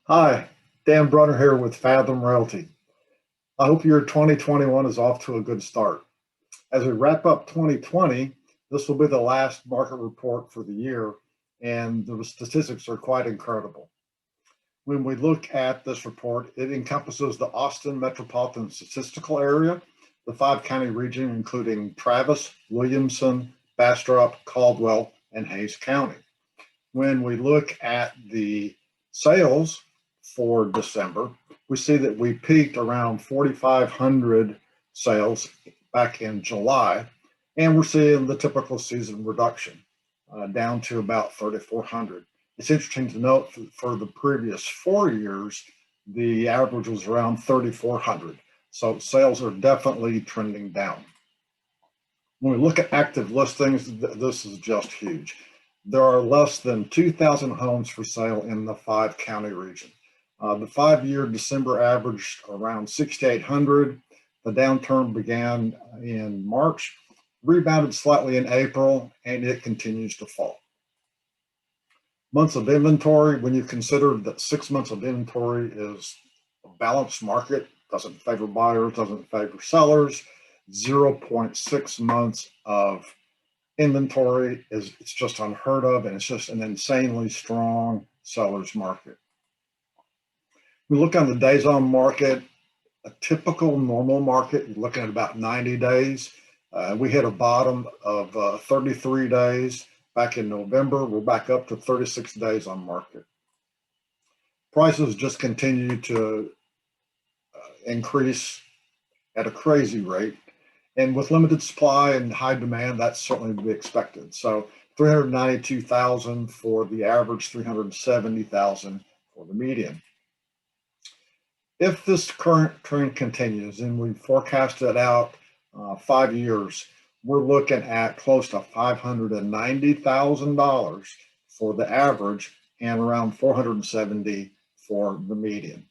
Hi, Dan Brunner here with Fathom Realty. I hope your 2021 is off to a good start. As we wrap up 2020, this will be the last market report for the year, and the statistics are quite incredible. When we look at this report, it encompasses the Austin metropolitan statistical area, the five-county region, including Travis, Williamson, Bastrop, Caldwell, and Hays County. When we look at the sales for December, we see that we peaked around 4,500 sales back in July, and we're seeing the typical season reduction down to about 3,400. It's interesting to note for the previous 4 years, the average was around 3,400. So sales are definitely trending down. When we look at active listings, this is just huge. There are less than 2,000 homes for sale in the five-county region. The 5-year December averaged around 6,800. The downturn began in March, rebounded slightly in April, and it continues to fall. Months of inventory, when you consider that 6 months of inventory is a balanced market, doesn't favor buyers, doesn't favor sellers, 0.6 months of inventory it's just unheard of, and it's just an insanely strong seller's market. We look on the days on market, a typical normal market, you're looking at about 90 days. We hit a bottom of 33 days back in November. We're back up to 36 days on market. Prices just continue to increase at a crazy rate. And with limited supply and high demand, that's certainly to be expected. So 392,000 for the average, 370,000 for the median. If this current trend continues, and we forecast it out 5 years, we're looking at close to $590,000 for the average and around $470,000 for the median.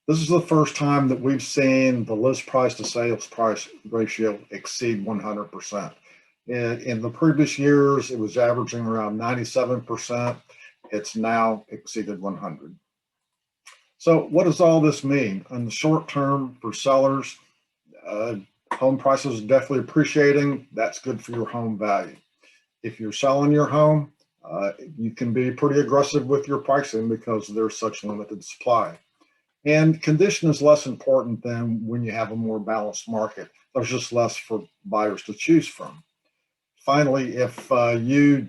This is the first time that we've seen the list price to sales price ratio exceed 100%. In the previous years, it was averaging around 97%. It's now exceeded 100. So what does all this mean? In the short term for sellers, home prices are definitely appreciating. That's good for your home value. If you're selling your home, you can be pretty aggressive with your pricing because there's such limited supply. And condition is less important than when you have a more balanced market. There's just less for buyers to choose from. Finally, if you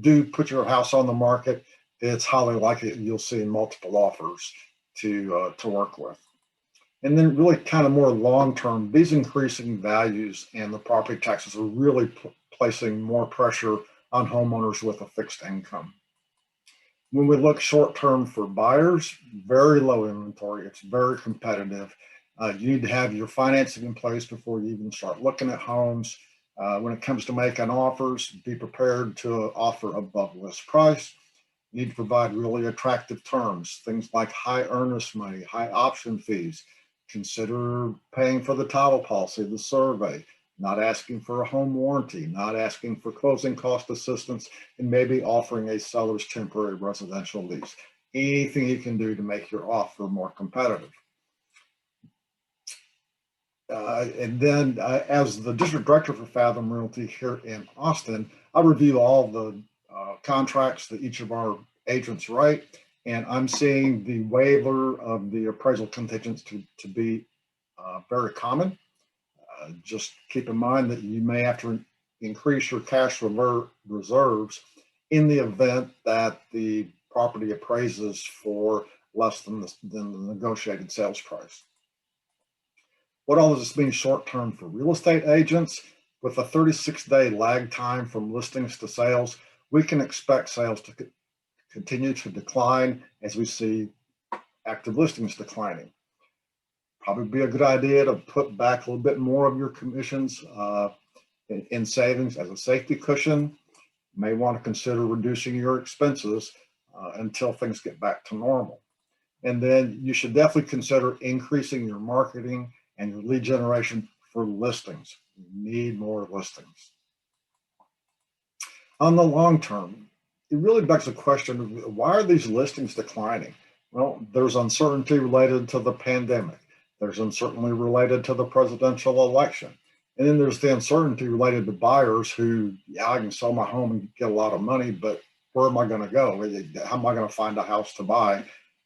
do put your house on the market, it's highly likely you'll see multiple offers to work with. And then really kind of more long-term, these increasing values and the property taxes are really placing more pressure on homeowners with a fixed income. When we look short-term for buyers, very low inventory. It's very competitive. You need to have your financing in place before you even start looking at homes. When it comes to making offers, be prepared to offer above list price. You need to provide really attractive terms, things like high earnest money, high option fees. Consider paying for the title policy, the survey, not asking for a home warranty, not asking for closing cost assistance, and maybe offering a seller's temporary residential lease. Anything you can do to make your offer more competitive. And then as the district director for Fathom Realty here in Austin, I review all the contracts that each of our agents write, and I'm seeing the waiver of the appraisal contingents to be very common. Just keep in mind that you may have to increase your cash reserves in the event that the property appraises for less than the negotiated sales price. What all does this mean short term for real estate agents? With a 36-day lag time from listings to sales, we can expect sales to continue to decline as we see active listings declining. Probably be a good idea to put back a little bit more of your commissions in savings as a safety cushion. You may want to consider reducing your expenses until things get back to normal. And then you should definitely consider increasing your marketing and your lead generation for listings. You need more listings. On the long term, it really begs the question, why are these listings declining? Well, there's uncertainty related to the pandemic. There's uncertainty related to the presidential election. And then there's the uncertainty related to buyers who, yeah, I can sell my home and get a lot of money, but where am I going to go? How am I going to find a house to buy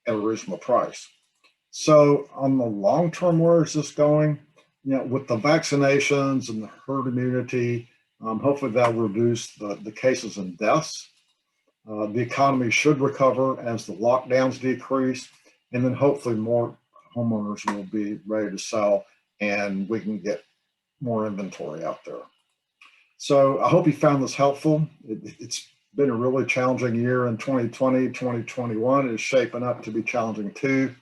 at a reasonable price? So on the long term, where is this going? With the vaccinations and the herd immunity, hopefully that will reduce the cases and deaths. The economy should recover as the lockdowns decrease, and then hopefully more homeowners will be ready to sell and we can get more inventory out there. So I hope you found this helpful. It's been a really challenging year in 2020. 2021 is shaping up to be challenging too.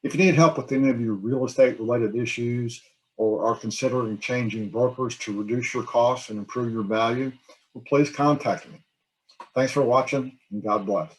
If you need help with any of your real estate related issues or are considering changing brokers to reduce your costs and improve your value, well, please contact me. Thanks for watching, and God bless.